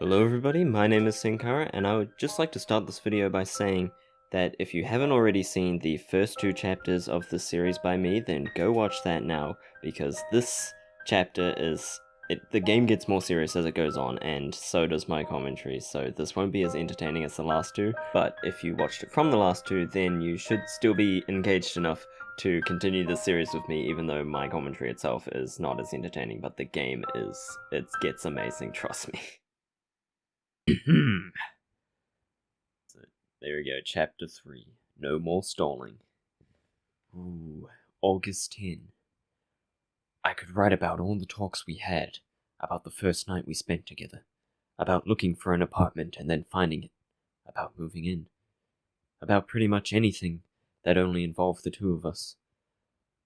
Hello everybody, my name is Sankara, and I would just like to start this video by saying that if you haven't already seen the first two chapters of this series by me, then go watch that now, because this chapter is... the game gets more serious as it goes on, and so does my commentary, so this won't be as entertaining as the last two, but if you watched it from the last two, then you should still be engaged enough to continue this series with me, even though my commentary itself is not as entertaining, but the game is... it gets amazing, trust me. So, there we go, chapter 3. No more stalling. Ooh, August 10. I could write about all the talks we had, about the first night we spent together, about looking for an apartment and then finding it, about moving in, about pretty much anything that only involved the two of us.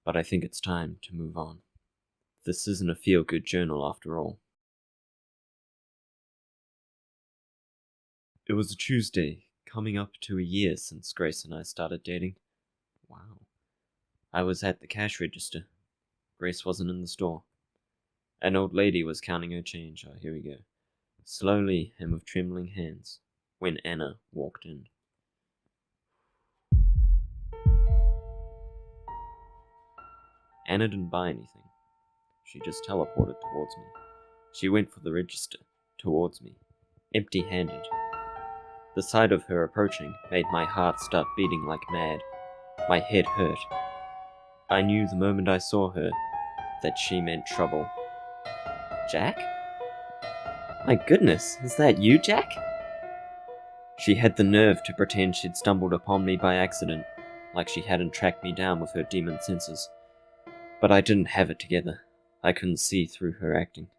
But I think it's time to move on. This isn't a feel-good journal after all. It was a Tuesday, coming up to a year since Grace and I started dating. Wow. I was at the cash register. Grace wasn't in the store. An old lady was counting her change. Oh, here we go. Slowly and with trembling hands, when Anna walked in. Anna didn't buy anything. She just teleported towards me. She went for the register, towards me, empty-handed. The sight of her approaching made my heart start beating like mad. My head hurt. I knew the moment I saw her that she meant trouble. Jack? My goodness, is that you, Jack? She had the nerve to pretend she'd stumbled upon me by accident, like she hadn't tracked me down with her demon senses. But I didn't have it together. I couldn't see through her acting.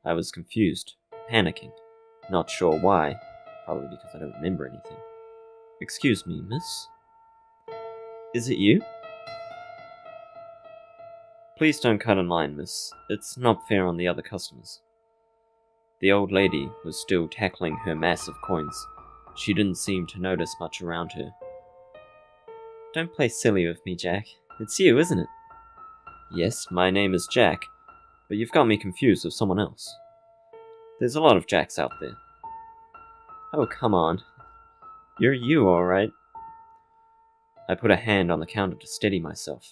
I was confused, panicking, not sure why, probably because I don't remember anything. Excuse me, miss? Is it you? Please don't cut in line, miss. It's not fair on the other customers. The old lady was still tackling her mass of coins. She didn't seem to notice much around her. Don't play silly with me, Jack. It's you, isn't it? Yes, my name is Jack, but you've got me confused with someone else. There's a lot of Jacks out there. Oh, come on. You're you, alright. I put a hand on the counter to steady myself.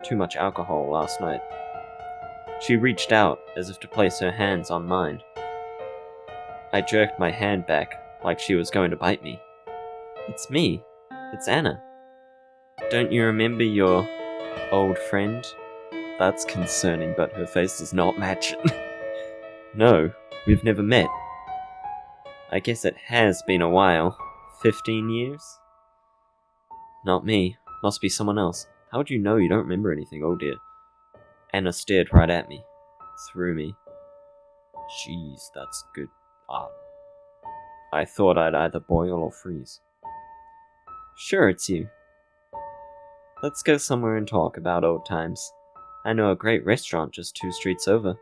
Too much alcohol last night. She reached out as if to place her hands on mine. I jerked my hand back like she was going to bite me. It's me. It's Anna. Don't you remember your old friend? That's concerning, but her face does not match it. No, we've never met. I guess it has been a while. 15 years? Not me. Must be someone else. How would you know you don't remember anything? Oh dear. Anna stared right at me. Through me. Jeez, that's good art. I thought I'd either boil or freeze. Sure, it's you. Let's go somewhere and talk about old times. I know a great restaurant just 2 streets over.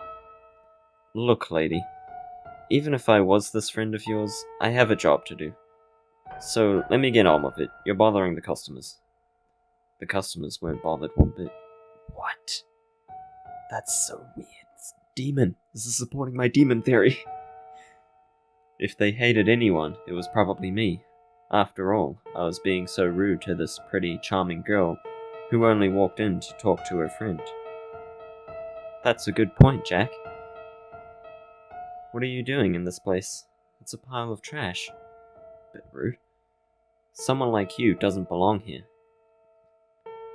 Look, lady. Even if I was this friend of yours, I have a job to do. So, let me get on with it. You're bothering the customers. The customers weren't bothered one bit. What? That's so weird. It's demon. This is supporting my demon theory. If they hated anyone, it was probably me. After all, I was being so rude to this pretty, charming girl who only walked in to talk to her friend. That's a good point, Jack. What are you doing in this place? It's a pile of trash. Bit rude. Someone like you doesn't belong here.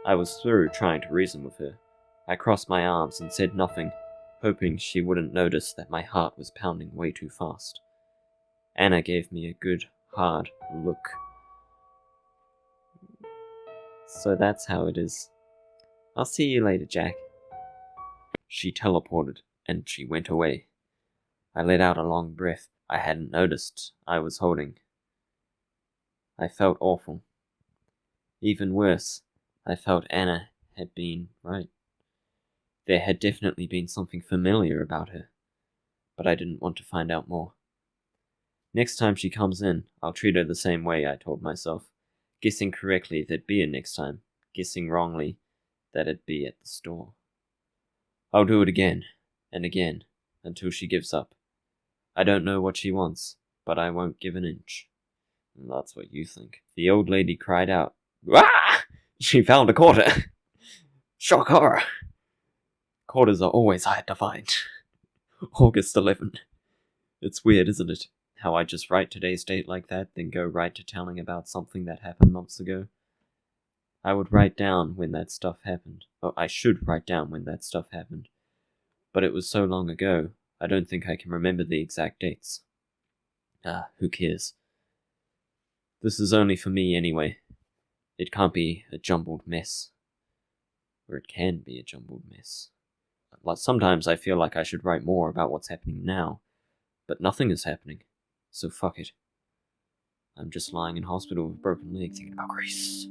I was through trying to reason with her. I crossed my arms and said nothing, hoping she wouldn't notice that my heart was pounding way too fast. Anna gave me a good, hard look. So that's how it is. I'll see you later, Jack. She teleported, and she went away. I let out a long breath I hadn't noticed I was holding. I felt awful. Even worse, I felt Anna had been right. There had definitely been something familiar about her, but I didn't want to find out more. Next time she comes in, I'll treat her the same way, I told myself, guessing correctly there'd be a next time, guessing wrongly that it'd be at the store. I'll do it again, and again, until she gives up. I don't know what she wants, but I won't give an inch. And that's what you think. The old lady cried out. Ah! She found a quarter! Shock horror! Quarters are always hard to find. August 11. It's weird, isn't it? How I just write today's date like that, then go right to telling about something that happened months ago. I would write down when that stuff happened. Oh, I should write down when that stuff happened. But it was so long ago, I don't think I can remember the exact dates. Who cares? This is only for me anyway. It can't be a jumbled mess. Or it can be a jumbled mess. Sometimes I feel like I should write more about what's happening now, but nothing is happening, so fuck it. I'm just lying in hospital with a broken leg thinking about Grace.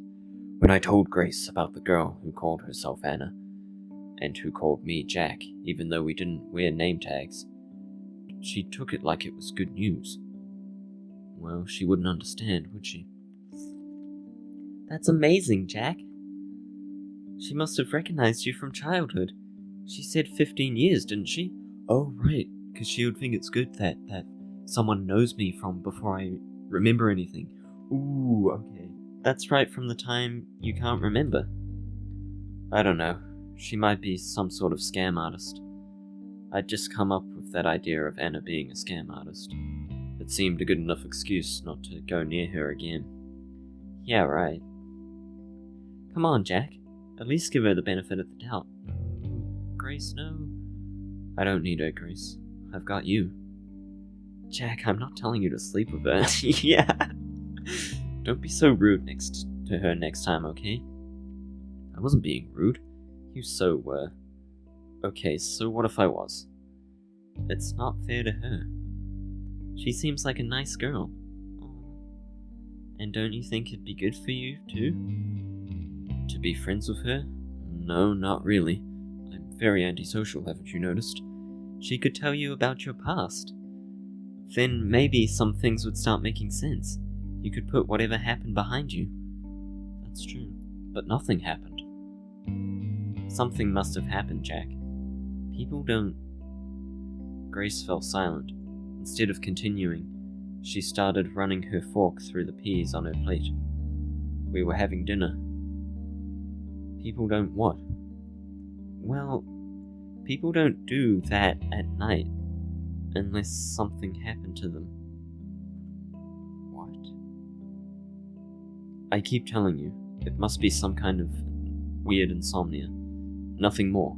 When I told Grace about the girl who called herself Anna, and who called me Jack, even though we didn't wear name tags, she took it like it was good news. Well, she wouldn't understand, would she? That's amazing, Jack. She must have recognized you from childhood. She said 15 years, didn't she? Oh, right, because she would think it's good that someone knows me from before I remember anything. Ooh, okay. That's right from the time you can't remember. I don't know. She might be some sort of scam artist. I'd just come up with that idea of Anna being a scam artist. It seemed a good enough excuse not to go near her again. Yeah, right. Come on, Jack. At least give her the benefit of the doubt. Grace, no. I don't need her, Grace. I've got you. Jack, I'm not telling you to sleep with her. Yeah. Don't be so rude to her next time, okay? I wasn't being rude. You so were. Okay, so what if I was? It's not fair to her. She seems like a nice girl. And don't you think it'd be good for you, too? To be friends with her? No, not really. I'm very antisocial, haven't you noticed? She could tell you about your past. Then maybe some things would start making sense. You could put whatever happened behind you. That's true. But nothing happened. Something must have happened, Jack. People don't... Grace fell silent. Instead of continuing, she started running her fork through the peas on her plate. We were having dinner. People don't what? Well, people don't do that at night, unless something happened to them. What? I keep telling you, it must be some kind of weird insomnia. Nothing more.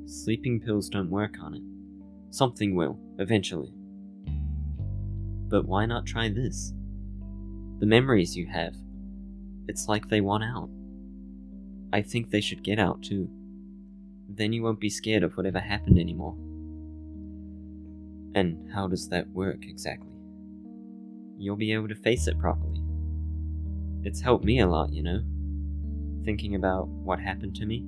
Sleeping pills don't work on it. Something will, eventually. But why not try this? The memories you have, it's like they want out. I think they should get out too. Then you won't be scared of whatever happened anymore. And how does that work exactly? You'll be able to face it properly. It's helped me a lot, you know? Thinking about what happened to me,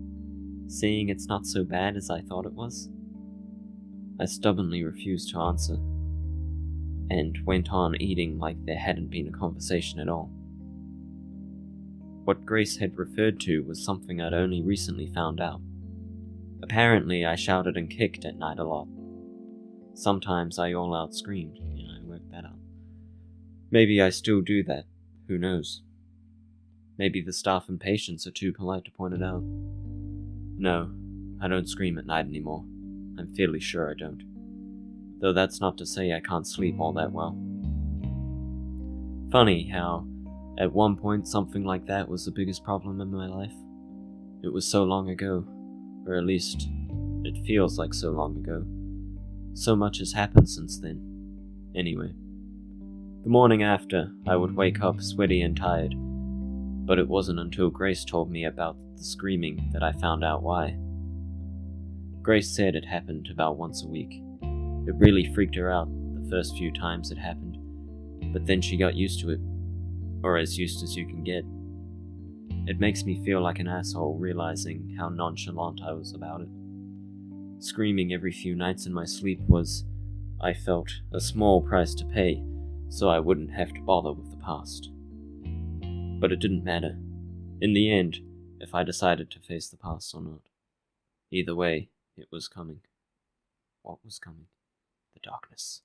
seeing it's not so bad as I thought it was. I stubbornly refused to answer, and went on eating like there hadn't been a conversation at all. What Grace had referred to was something I'd only recently found out. Apparently, I shouted and kicked at night a lot. Sometimes I all-out screamed. I worked that out. Maybe I still do that. Who knows? Maybe the staff and patients are too polite to point it out. No, I don't scream at night anymore. I'm fairly sure I don't. Though that's not to say I can't sleep all that well. Funny how, at one point, something like that was the biggest problem in my life. It was so long ago, or at least, it feels like so long ago. So much has happened since then. Anyway, the morning after, I would wake up sweaty and tired, but it wasn't until Grace told me about the screaming that I found out why. Grace said it happened about once a week. It really freaked her out the first few times it happened, but then she got used to it, or as used as you can get. It makes me feel like an asshole realizing how nonchalant I was about it. Screaming every few nights in my sleep was, I felt, a small price to pay, so I wouldn't have to bother with the past. But it didn't matter, in the end, if I decided to face the past or not. Either way, it was coming. What was coming? The darkness.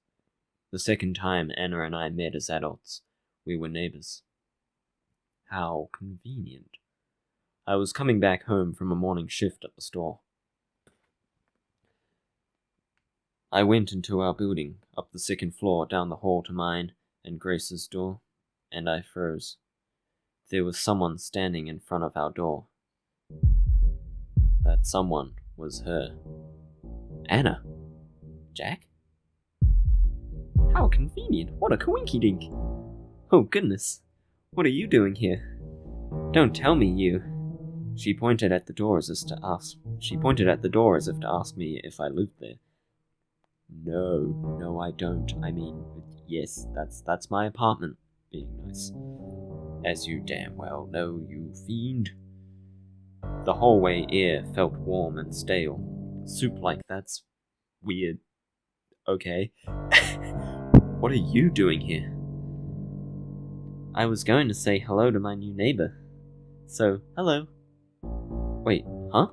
The second time Anna and I met as adults, we were neighbors. How convenient. I was coming back home from a morning shift at the store. I went into our building, up the second floor, down the hall to mine and Grace's door, and I froze. There was someone standing in front of our door. That someone was her. Anna. Jack? How convenient. What a coinky-dink. Oh goodness. What are you doing here? Don't tell me you. She pointed at the door as if to ask me if I lived there. No, I don't. I mean, yes, that's my apartment. Being nice. As you damn well know, you fiend. The hallway air felt warm and stale. Soup like that's weird. Okay. What are you doing here? I was going to say hello to my new neighbor. So, hello. Wait, huh?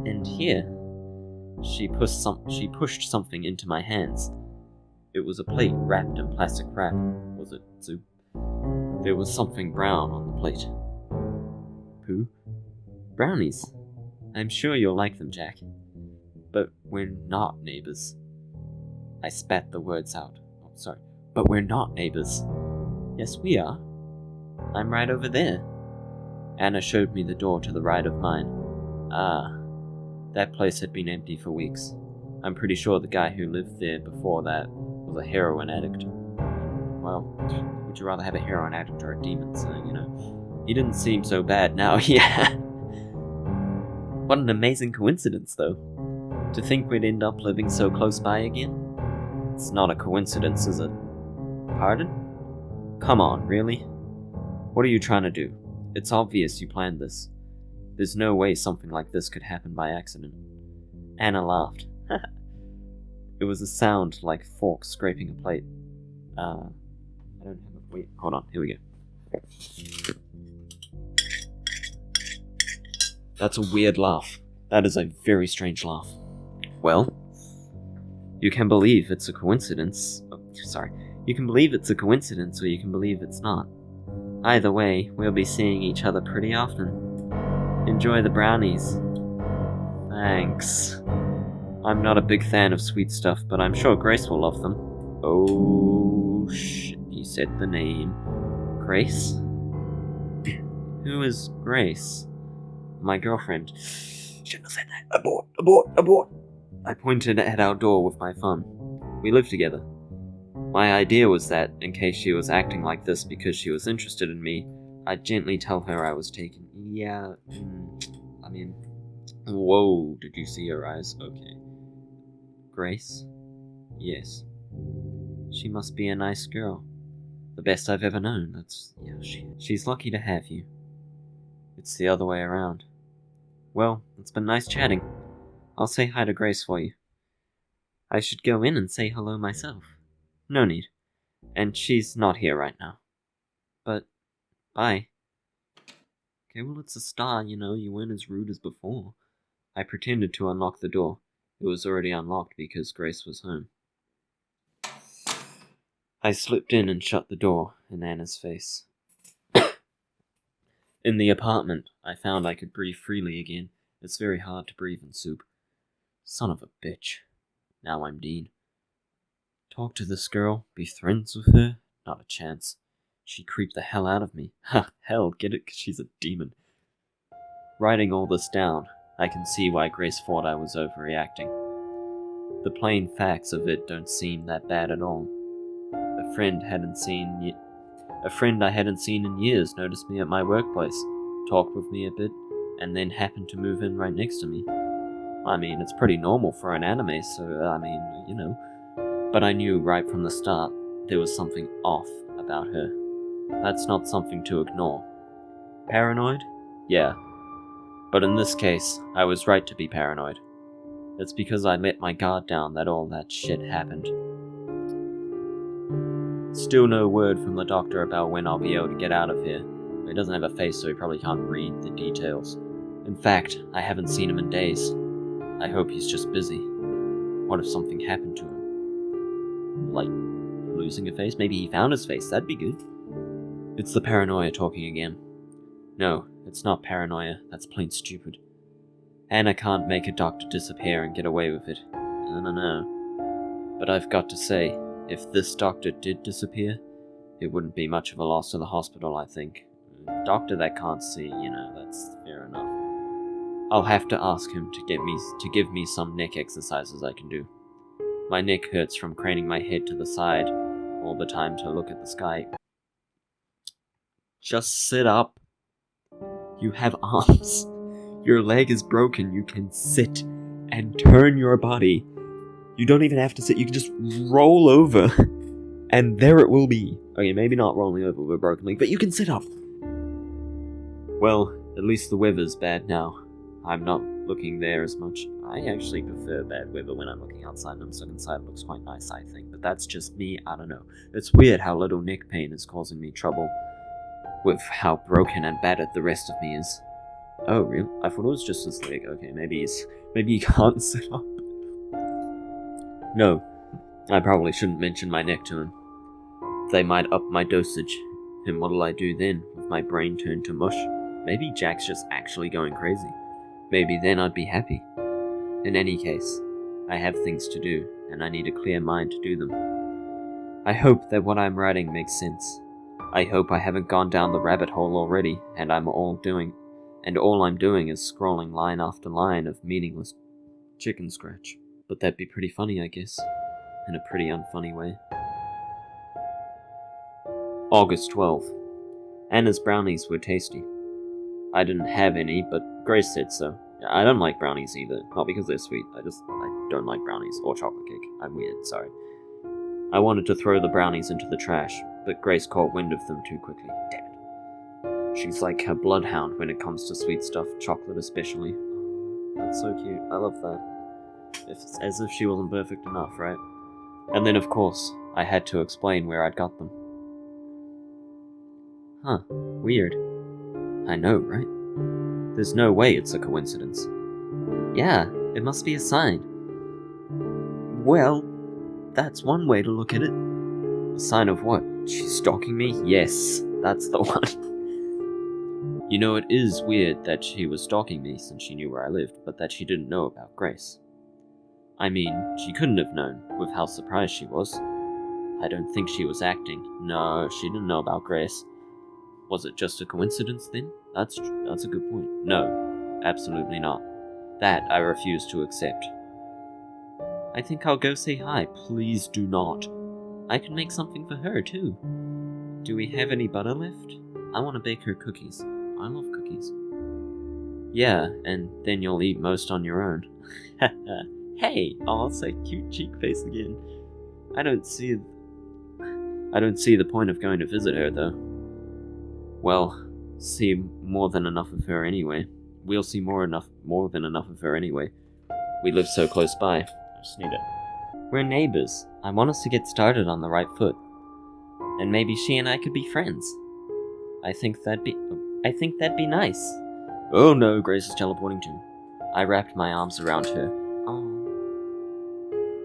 And here. She pushed something into my hands. It was a plate wrapped in plastic wrap. Was it soup? There was something brown on the plate. Pooh? Brownies. I'm sure you'll like them, Jack. But we're not neighbors. I spat the words out. Oh, sorry. But we're not neighbors. Yes, we are. I'm right over there. Anna showed me the door to the right of mine. Ah. That place had been empty for weeks. I'm pretty sure the guy who lived there before that was a heroin addict. Well, would you rather have a heroin addict or a demon? So, he didn't seem so bad now, yeah. What an amazing coincidence, though. To think we'd end up living so close by again? It's not a coincidence, is it? Pardon? Come on, really? What are you trying to do? It's obvious you planned this. There's no way something like this could happen by accident. Anna laughed. It was a sound like forks scraping a plate. I don't have a... Wait, hold on, here we go. That's a weird laugh. That is a very strange laugh. Well, you can believe it's a coincidence. Oh, sorry. You can believe it's a coincidence or you can believe it's not. Either way, we'll be seeing each other pretty often. Enjoy the brownies. Thanks. I'm not a big fan of sweet stuff, but I'm sure Grace will love them. Oh, shit, you said the name. Grace? Who is Grace? My girlfriend. Shouldn't have said that. Abort. I pointed at our door with my thumb. We lived together. My idea was that, in case she was acting like this because she was interested in me, I'd gently tell her I was taken. Yeah, whoa, did you see her eyes? Okay. Grace? Yes. She must be a nice girl. The best I've ever known. She's lucky to have you. It's the other way around. Well, it's been nice chatting. I'll say hi to Grace for you. I should go in and say hello myself. No need. And she's not here right now. But, bye. Okay, well, it's a start, you weren't as rude as before. I pretended to unlock the door. It was already unlocked because Grace was home. I slipped in and shut the door in Anna's face. In the apartment, I found I could breathe freely again. It's very hard to breathe in soup. Son of a bitch. Now I'm Dean. Talk to this girl? Be friends with her? Not a chance. She creeped the hell out of me. Ha, hell, get it? 'Cause she's a demon. Writing all this down, I can see why Grace thought I was overreacting. The plain facts of it don't seem that bad at all. A friend I hadn't seen in years noticed me at my workplace, talked with me a bit, and then happened to move in right next to me. It's pretty normal for an anime, so, But I knew right from the start there was something off about her. That's not something to ignore. Paranoid? Yeah. But in this case, I was right to be paranoid. It's because I let my guard down that all that shit happened. Still no word from the doctor about when I'll be able to get out of here. He doesn't have a face, so he probably can't read the details. In fact, I haven't seen him in days. I hope he's just busy. What if something happened to him? Like, losing a face? Maybe he found his face, that'd be good. It's the paranoia talking again. No, it's not paranoia, that's plain stupid. Anna can't make a doctor disappear and get away with it. I don't know. But I've got to say, if this doctor did disappear, it wouldn't be much of a loss to the hospital, I think. A doctor that can't see, that's fair enough. I'll have to ask him to give me some neck exercises I can do. My neck hurts from craning my head to the side all the time to look at the sky. Just sit up. You have arms. Your leg is broken. You can sit and turn your body. You don't even have to sit. You can just roll over. And there it will be. Okay, maybe not rolling over with a broken leg, but you can sit up. Well, at least the weather's bad now. I'm not looking there as much. I actually prefer bad weather when I'm looking outside, and looking inside looks quite nice, I think. But that's just me, I don't know. It's weird how little neck pain is causing me trouble with how broken and battered the rest of me is. Oh, really? I thought it was just his leg. Okay, maybe he can't sit up. No, I probably shouldn't mention my neck to him. They might up my dosage. And what'll I do then, with my brain turned to mush? Maybe Jack's just actually going crazy. Maybe then I'd be happy. In any case, I have things to do, and I need a clear mind to do them. I hope that what I'm writing makes sense. I hope I haven't gone down the rabbit hole already, and all I'm doing is scrolling line after line of meaningless chicken scratch. But that'd be pretty funny, I guess. In a pretty unfunny way. August 12th. Anna's brownies were tasty. I didn't have any, but Grace said so. I don't like brownies either. Not because they're sweet, I don't like brownies or chocolate cake. I'm weird, sorry. I wanted to throw the brownies into the trash, but Grace caught wind of them too quickly. Damn it. She's like a bloodhound when it comes to sweet stuff, chocolate especially. That's so cute. I love that. It's as if she wasn't perfect enough, right? And then, of course, I had to explain where I'd got them. Huh. Weird. I know, right? There's no way it's a coincidence. Yeah, it must be a sign. Well, that's one way to look at it. A sign of what? She's stalking me? Yes, that's the one. You know, it is weird that she was stalking me since she knew where I lived, but that she didn't know about Grace. I mean, she couldn't have known, with how surprised she was. I don't think she was acting. No, she didn't know about Grace. Was it just a coincidence then? That's a good point. No, absolutely not. That I refuse to accept. I think I'll go say hi. Please do not. I can make something for her too. Do we have any butter left? I want to bake her cookies. I love cookies. Yeah, and then you'll eat most on your own. Hey! Oh, it's a cute cheek face again. I don't see the point of going to visit her though. Well, see more than enough of her anyway. We'll see more than enough of her anyway. We live so close by. I just need it. We're neighbors. I want us to get started on the right foot. And maybe she and I could be friends. I think that'd be nice. Oh no, Grace is teleporting too. I wrapped my arms around her. Oh.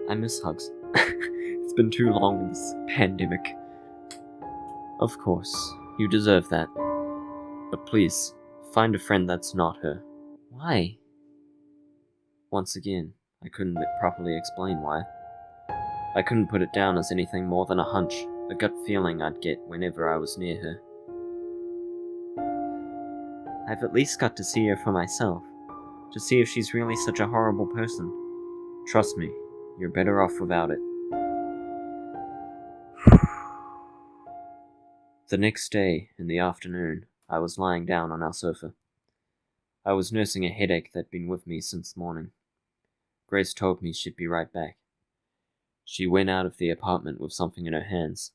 I miss hugs. It's been too long in this pandemic. Of course. You deserve that. But please, find a friend that's not her. Why? Once again, I couldn't properly explain why. I couldn't put it down as anything more than a hunch, a gut feeling I'd get whenever I was near her. I've at least got to see her for myself, to see if she's really such a horrible person. Trust me, you're better off without it. The next day, in the afternoon, I was lying down on our sofa. I was nursing a headache that'd been with me since morning. Grace told me she'd be right back. She went out of the apartment with something in her hands,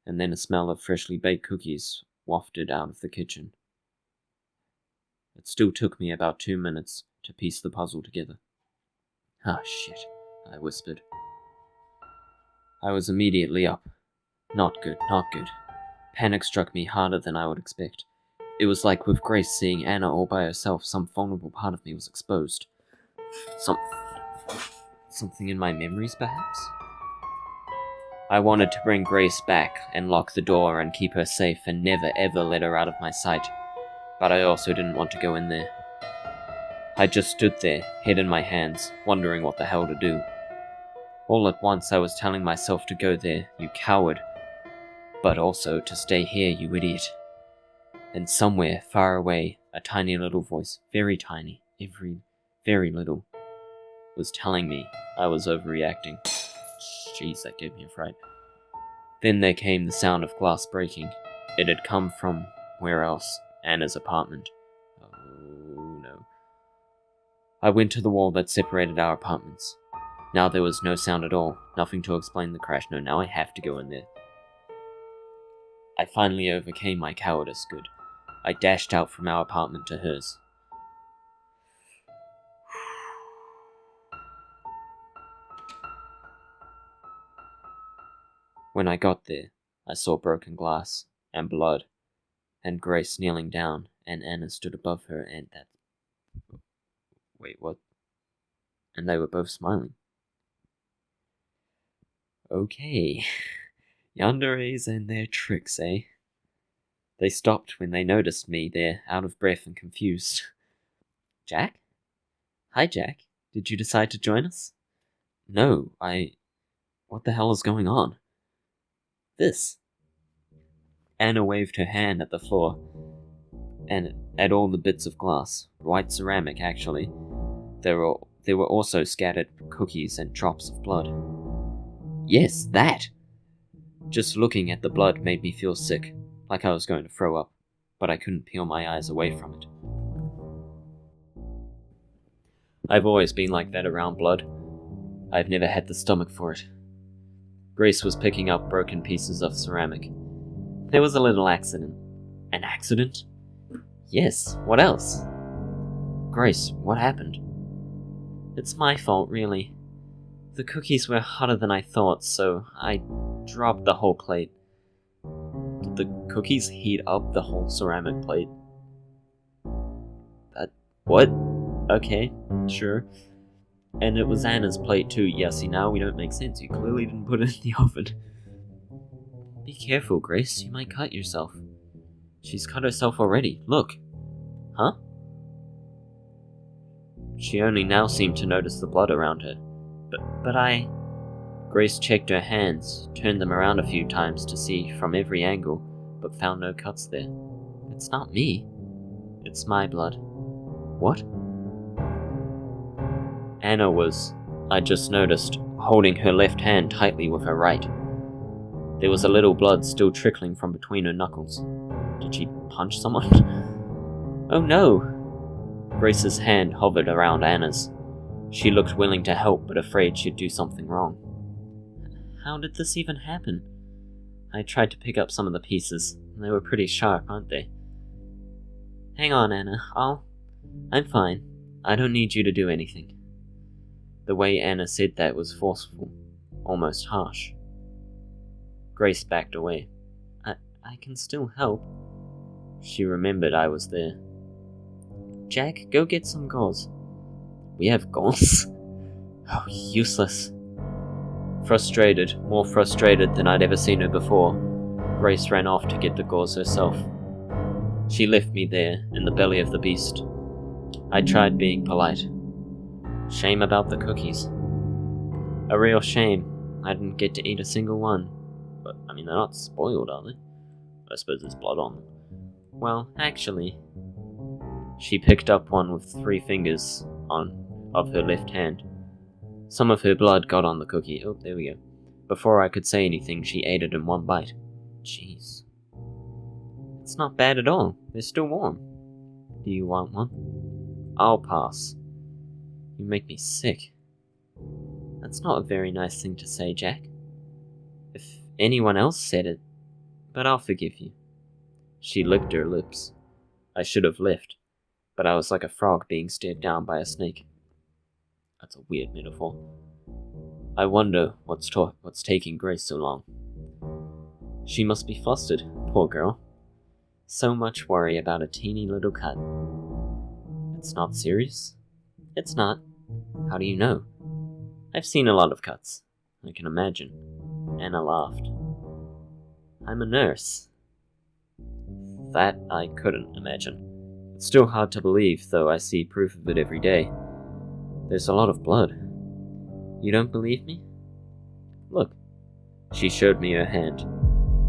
and then a smell of freshly baked cookies wafted out of the kitchen. It still took me about 2 minutes to piece the puzzle together. Ah, shit, I whispered. I was immediately up. Not good, not good. Panic struck me harder than I would expect. It was like with Grace seeing Anna all by herself, some vulnerable part of me was exposed. Something in my memories, perhaps? I wanted to bring Grace back and lock the door and keep her safe and never ever let her out of my sight, but I also didn't want to go in there. I just stood there, head in my hands, wondering what the hell to do. All at once I was telling myself to go there, you coward, but also to stay here, you idiot. And somewhere, far away, a tiny little voice, very tiny, very little, was telling me I was overreacting. Jeez, that gave me a fright. Then there came the sound of glass breaking. It had come from, where else? Anna's apartment. Oh no. I went to the wall that separated our apartments. Now there was no sound at all, nothing to explain the crash. No, now I have to go in there. I finally overcame my cowardice. Good. I dashed out from our apartment to hers. When I got there, I saw broken glass, and blood, and Grace kneeling down, and Anna stood above her, and that... Wait, what? And they were both smiling. Okay. Yanderes and their tricks, eh? They stopped when they noticed me there, out of breath and confused. Jack? Hi, Jack. Did you decide to join us? No, What the hell is going on? This. Anna waved her hand at the floor, and at all the bits of glass, white ceramic actually. There were also scattered cookies and drops of blood. Yes, that! Just looking at the blood made me feel sick, like I was going to throw up, but I couldn't peel my eyes away from it. I've always been like that around blood. I've never had the stomach for it. Grace was picking up broken pieces of ceramic. There was a little accident. An accident? Yes, what else? Grace, what happened? It's my fault, really. The cookies were hotter than I thought, so I dropped the whole plate. Did the cookies heat up the whole ceramic plate? What? Okay, sure. And it was Anna's plate too. Yeah, see, now we don't make sense. You clearly didn't put it in the oven. Be careful, Grace. You might cut yourself. She's cut herself already. Look. Huh? She only now seemed to notice the blood around her. But I... Grace checked her hands, turned them around a few times to see from every angle, but found no cuts there. It's not me. It's my blood. What? Anna was, I just noticed, holding her left hand tightly with her right. There was a little blood still trickling from between her knuckles. Did she punch someone? Oh no! Grace's hand hovered around Anna's. She looked willing to help, but afraid she'd do something wrong. How did this even happen? I tried to pick up some of the pieces. They were pretty sharp, aren't they? Hang on, Anna. I'm fine. I don't need you to do anything. The way Anna said that was forceful, almost harsh. Grace backed away. I can still help. She remembered I was there. Jack, go get some gauze. We have gauze? Oh, useless. Frustrated, more frustrated than I'd ever seen her before, Grace ran off to get the gauze herself. She left me there, in the belly of the beast. I tried being polite. Shame about the cookies. A real shame. I didn't get to eat a single one. But, I mean, they're not spoiled, are they? I suppose there's blood on them. Well, actually... She picked up one with 3 fingers of her left hand. Some of her blood got on the cookie. Oh, there we go. Before I could say anything, she ate it in one bite. Jeez. It's not bad at all. They're still warm. Do you want one? I'll pass. You make me sick. That's not a very nice thing to say, Jack. If anyone else said it, but I'll forgive you. She licked her lips. I should have left, but I was like a frog being stared down by a snake. That's a weird metaphor. I wonder what's taking Grace so long. She must be flustered, poor girl. So much worry about a teeny little cut. It's not serious? It's not. How do you know? I've seen a lot of cuts. I can imagine. Anna laughed. I'm a nurse. That I couldn't imagine. It's still hard to believe, though I see proof of it every day. There's a lot of blood. You don't believe me? Look. She showed me her hand.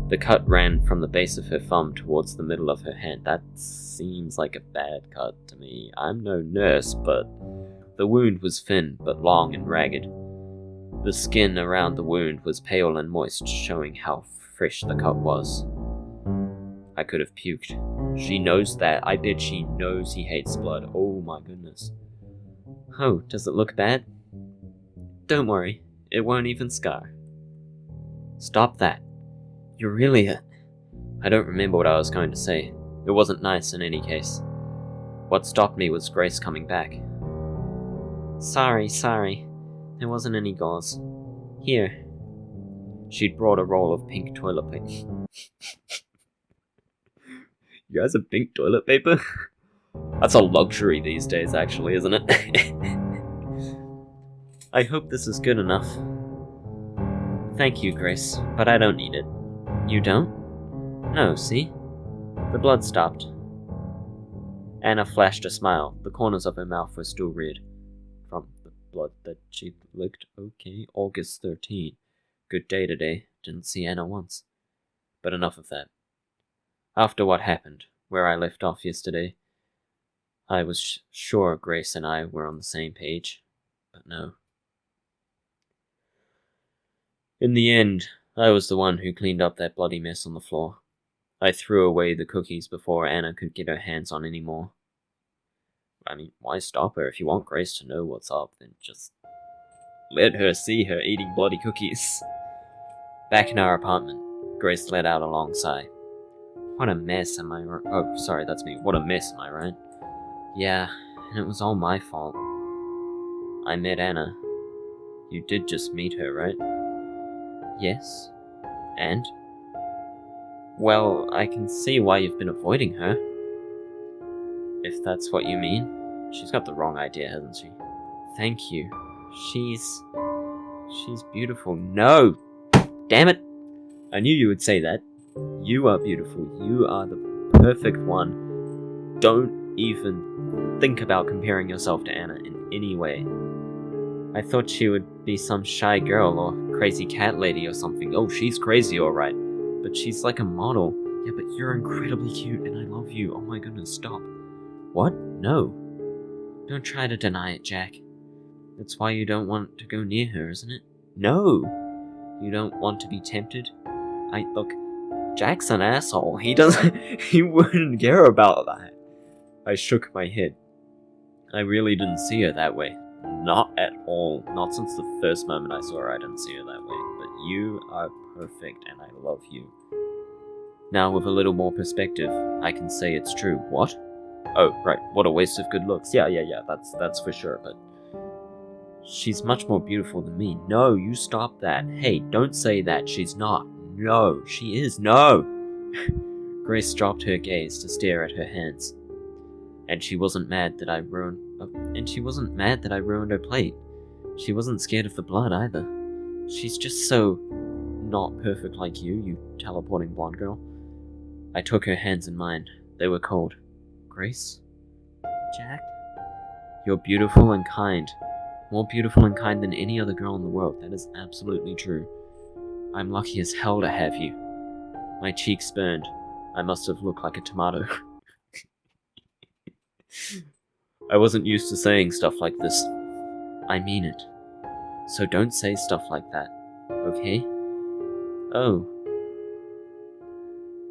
The cut ran from the base of her thumb towards the middle of her hand. That seems like a bad cut to me. I'm no nurse, but the wound was thin, but long and ragged. The skin around the wound was pale and moist, showing how fresh the cut was. I could have puked. She knows that. I bet she knows he hates blood. Oh my goodness. Oh, does it look bad? Don't worry, it won't even scar. Stop that. You're really I don't remember what I was going to say. It wasn't nice in any case. What stopped me was Grace coming back. Sorry. There wasn't any gauze. Here. She'd brought a roll of pink toilet paper. You guys have pink toilet paper? That's a luxury these days, actually, isn't it? I hope this is good enough. Thank you, Grace, but I don't need it. You don't? No, see? The blood stopped. Anna flashed a smile. The corners of her mouth were still red from the blood that she'd licked. Okay, August 13. Good day today. Didn't see Anna once. But enough of that. After what happened, where I left off yesterday, I was sure Grace and I were on the same page, but no. In the end, I was the one who cleaned up that bloody mess on the floor. I threw away the cookies before Anna could get her hands on any more. I mean, why stop her? If you want Grace to know what's up, then just let her see her eating bloody cookies. Back in our apartment, Grace let out a long sigh. What a mess, am I right? Oh, sorry, that's me. What a mess, am I right? Yeah, and it was all my fault. I met Anna. You did just meet her, right? Yes. And? Well, I can see why you've been avoiding her. If that's what you mean. She's got the wrong idea, hasn't she? Thank you. She's beautiful. No! Damn it! I knew you would say that. You are beautiful. You are the perfect one. Don't even think about comparing yourself to Anna in any way. I thought she would be some shy girl or crazy cat lady or something. Oh, she's crazy, alright. But she's like a model. Yeah, but you're incredibly cute and I love you. Oh my goodness, stop. What? No. Don't try to deny it, Jack. That's why you don't want to go near her, isn't it? No! You don't want to be tempted? Look, Jack's an asshole. He wouldn't care about that. I shook my head. I really didn't see her that way. Not at all. Not since the first moment I saw her, I didn't see her that way. But you are perfect, and I love you. Now, with a little more perspective, I can say it's true. What? Oh, right. What a waste of good looks. Yeah. That's for sure, but she's much more beautiful than me. No, you stop that. Hey, don't say that. She's not. No, she is. No! Grace dropped her gaze to stare at her hands. And she wasn't mad that I ruined her plate. She wasn't scared of the blood either. She's just so not perfect like you teleporting blonde girl. I took her hands in mine. They were cold. Grace? Jack? You're beautiful and kind. More beautiful and kind than any other girl in the world. That is absolutely true. I'm lucky as hell to have you. My cheeks burned. I must have looked like a tomato. I wasn't used to saying stuff like this. I mean it. So don't say stuff like that, okay? Oh.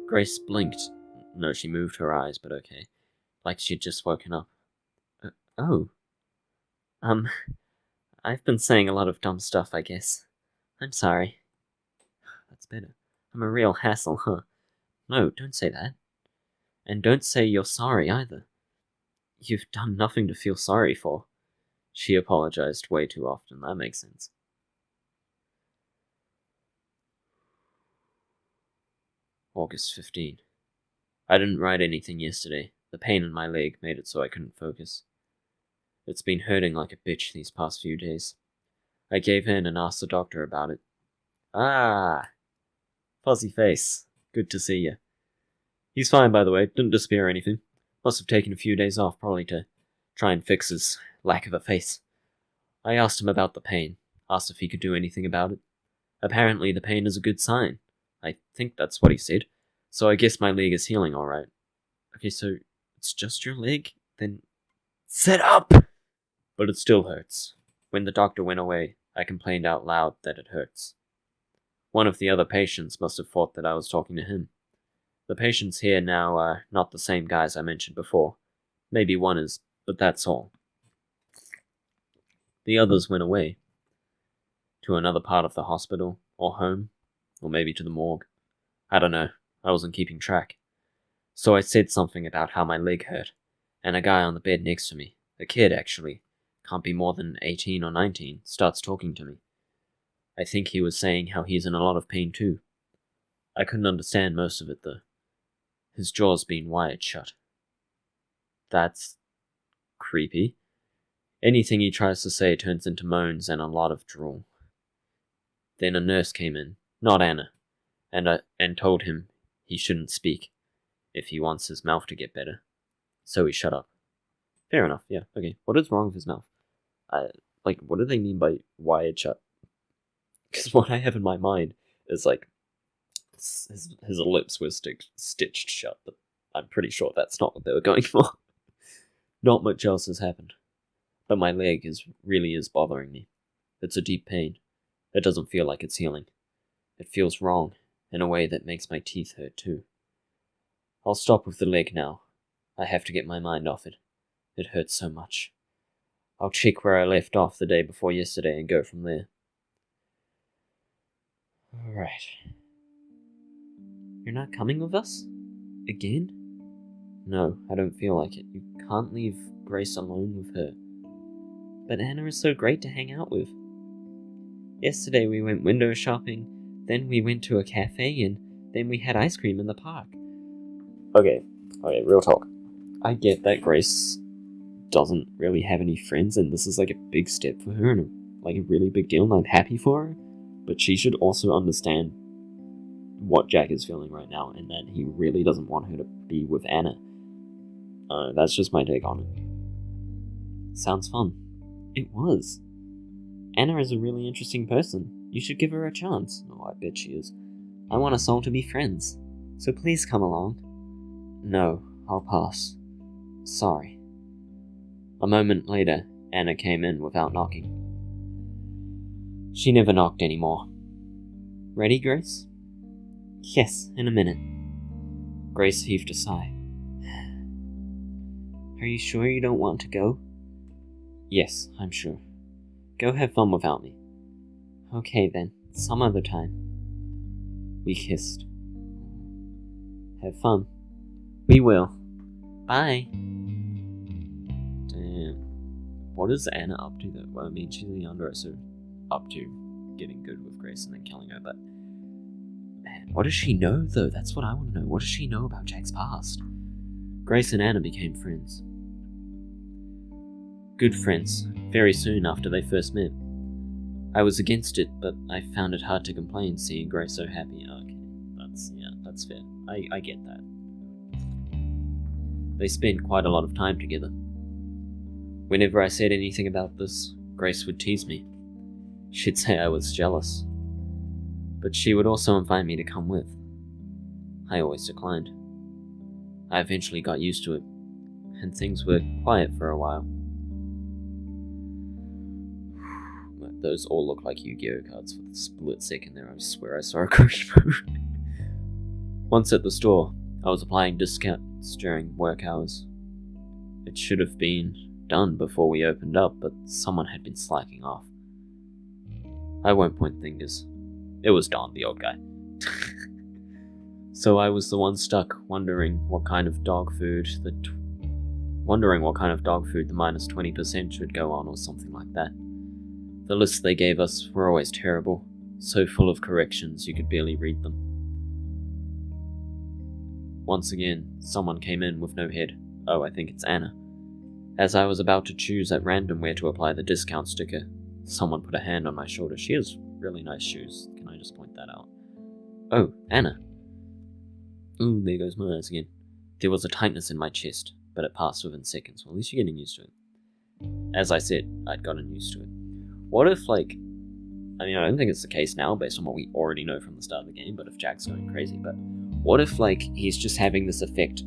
Grace blinked. No, she moved her eyes, but okay. Like she'd just woken up. Oh. I've been saying a lot of dumb stuff, I guess. I'm sorry. That's better. I'm a real hassle, huh? No, don't say that. And don't say you're sorry, either. You've done nothing to feel sorry for. She apologized way too often, that makes sense. August 15. I didn't write anything yesterday. The pain in my leg made it so I couldn't focus. It's been hurting like a bitch these past few days. I gave in and asked the doctor about it. Ah, fuzzy face. Good to see you. He's fine, by the way. Didn't disappear or anything. Must have taken a few days off, probably to try and fix his lack of a face. I asked him about the pain. Asked if he could do anything about it. Apparently the pain is a good sign. I think that's what he said. So I guess my leg is healing alright. Okay, so it's just your leg? Then sit up! But it still hurts. When the doctor went away, I complained out loud that it hurts. One of the other patients must have thought that I was talking to him. The patients here now are not the same guys I mentioned before. Maybe one is, but that's all. The others went away. To another part of the hospital, or home, or maybe to the morgue. I don't know. I wasn't keeping track. So I said something about how my leg hurt, and a guy on the bed next to me, a kid actually, can't be more than 18 or 19, starts talking to me. I think he was saying how he's in a lot of pain too. I couldn't understand most of it though. His jaw's been wired shut. That's creepy. Anything he tries to say turns into moans and a lot of drool. Then a nurse came in, not Anna, and told him he shouldn't speak if he wants his mouth to get better. So he shut up. Fair enough, yeah, okay. What is wrong with his mouth? What do they mean by wired shut? Because what I have in my mind is, his lips were stitched shut, but I'm pretty sure that's not what they were going for. Not much else has happened. But my leg really is bothering me. It's a deep pain. It doesn't feel like it's healing. It feels wrong, in a way that makes my teeth hurt too. I'll stop with the leg now. I have to get my mind off it. It hurts so much. I'll check where I left off the day before yesterday and go from there. Alright. You're not coming with us? Again? No, I don't feel like it. You can't leave Grace alone with her. But Anna is so great to hang out with. Yesterday we went window shopping, then we went to a cafe, and then we had ice cream in the park. Okay, real talk. I get that Grace doesn't really have any friends, and this is like a big step for her, and a really big deal, and I'm happy for her. But she should also understand what Jack is feeling right now, and that he really doesn't want her to be with Anna. That's just my take on it. Sounds fun. It was. Anna is a really interesting person. You should give her a chance. Oh, I bet she is. I want us all to be friends. So please come along. No, I'll pass. Sorry. A moment later, Anna came in without knocking. She never knocked anymore. Ready, Grace? Yes, in a minute. Grace heaved a sigh. Are you sure you don't want to go? Yes, I'm sure. Go have fun without me. Okay then, some other time. We kissed. Have fun. We will. Bye. Damn. What is Anna up to though? Well, I mean, she's a young girl, so up to getting good with Grace and then killing her, but man, what does she know though? That's what I want to know. What does she know about Jack's past? Grace and Anna became friends. Good friends, very soon after they first met. I was against it, but I found it hard to complain seeing Grace so happy. Okay, that's fair. I get that. They spent quite a lot of time together. Whenever I said anything about this, Grace would tease me. She'd say I was jealous. But she would also invite me to come with. I always declined. I eventually got used to it, and things were quiet for a while. Those all look like Yu-Gi-Oh cards for the split second there. I swear I saw a Kushimo. Once at the store, I was applying discounts during work hours. It should have been done before we opened up, but someone had been slacking off. I won't point fingers. It was Don, the old guy. So I was the one stuck wondering what kind of dog food the minus 20% should go on or something like that. The lists they gave us were always terrible, so full of corrections you could barely read them. Once again, someone came in with no head. Oh, I think it's Anna. As I was about to choose at random where to apply the discount sticker, Someone put a hand on my shoulder. She has really nice shoes. Can I just point that out? Oh, Anna. Ooh, there goes my eyes again. There was a tightness in my chest, but it passed within seconds. Well, at least you're getting used to it. As I said, I'd gotten used to it. What if, I don't think it's the case now based on what we already know from the start of the game, but if Jack's going crazy, but what if, he's just having this effect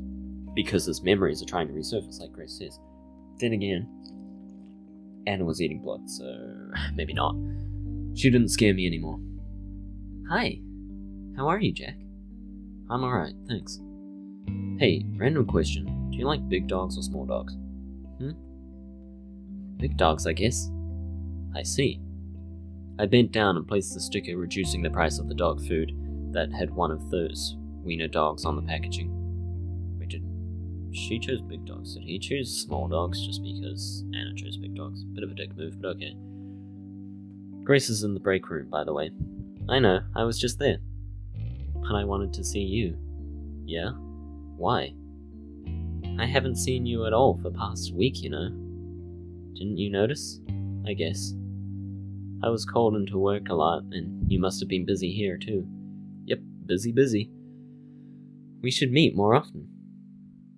because his memories are trying to resurface, like Grace says? Then again, Anna was eating blood, so maybe not. She didn't scare me anymore. Hi. How are you, Jack? I'm alright, thanks. Hey, random question. Do you like big dogs or small dogs? Big dogs, I guess. I see. I bent down and placed the sticker reducing the price of the dog food that had one of those wiener dogs on the packaging. Wait, she chose big dogs. Did he choose small dogs just because Anna chose big dogs? Bit of a dick move, but okay. Grace is in the break room, by the way. I know, I was just there. But I wanted to see you. Yeah? Why? I haven't seen you at all for the past week, you know. Didn't you notice? I guess. I was called into work a lot, and you must have been busy here, too. Yep, busy. We should meet more often.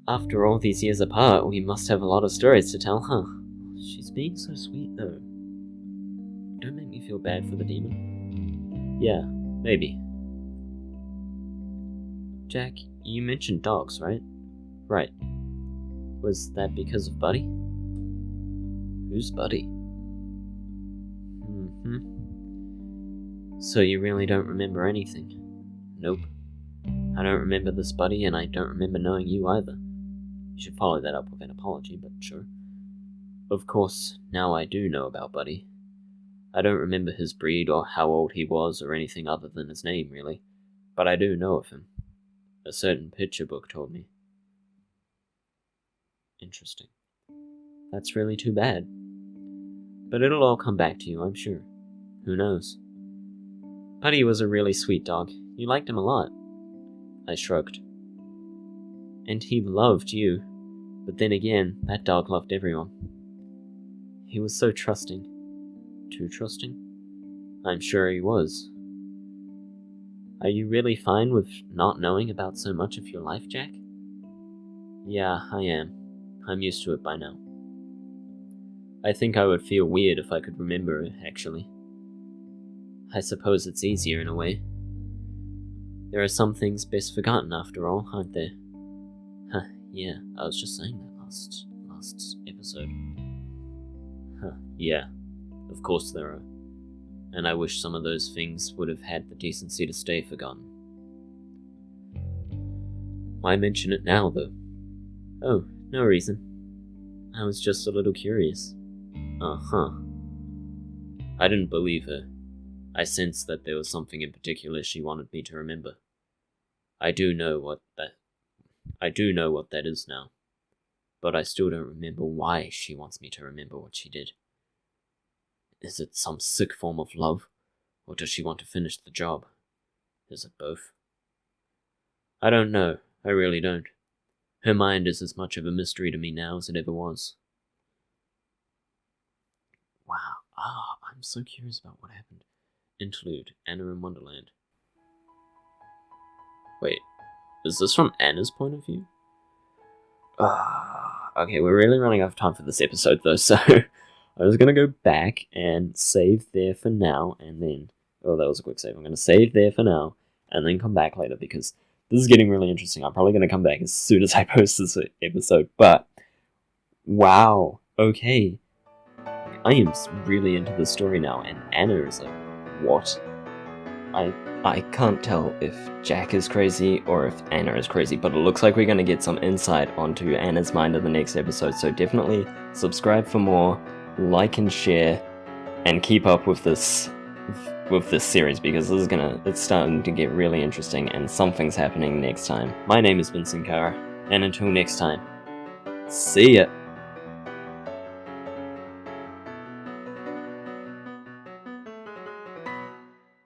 After all these years apart, we must have a lot of stories to tell, huh? She's being so sweet, though. Don't make me feel bad for the demon. Yeah, maybe. Jack, you mentioned dogs, right? Right. Was that because of Buddy? Who's Buddy? So you really don't remember anything? Nope. I don't remember this Buddy, and I don't remember knowing you either. You should follow that up with an apology, but sure. Of course, now I do know about Buddy. I don't remember his breed or how old he was or anything other than his name, really. But I do know of him. A certain picture book told me. Interesting. That's really too bad. But it'll all come back to you, I'm sure. Who knows? Buddy was a really sweet dog. You liked him a lot. I shrugged. And he loved you. But then again, that dog loved everyone. He was so trusting. Too trusting? I'm sure he was. Are you really fine with not knowing about so much of your life, Jack? Yeah, I am. I'm used to it by now. I think I would feel weird if I could remember it, actually. I suppose it's easier in a way. There are some things best forgotten after all, aren't there? Huh, yeah, I was just saying that last episode. Huh, yeah, of course there are. And I wish some of those things would have had the decency to stay forgotten. Why mention it now, though? Oh, no reason. I was just a little curious. Uh-huh. I didn't believe her. I sensed that there was something in particular she wanted me to remember. I do know what that is now. But I still don't remember why she wants me to remember what she did. Is it some sick form of love? Or does she want to finish the job? Is it both? I don't know. I really don't. Her mind is as much of a mystery to me now as it ever was. Wow. I'm so curious about what happened. Interlude, Anna in Wonderland. Wait, is this from Anna's point of view? Okay, we're really running out of time for this episode though, so I was going to go back and save there for now, and then... Oh, that was a quick save. I'm going to save there for now, and then come back later, because this is getting really interesting. I'm probably going to come back as soon as I post this episode, but... Wow, okay. I am really into the story now, and Anna is like, what? I can't tell if Jack is crazy or if Anna is crazy, but it looks like we're going to get some insight onto Anna's mind in the next episode, so definitely subscribe for more, like and share, and keep up with this series, because it's starting to get really interesting, and something's happening next time. My name is Vincent Cara, and until next time, see ya!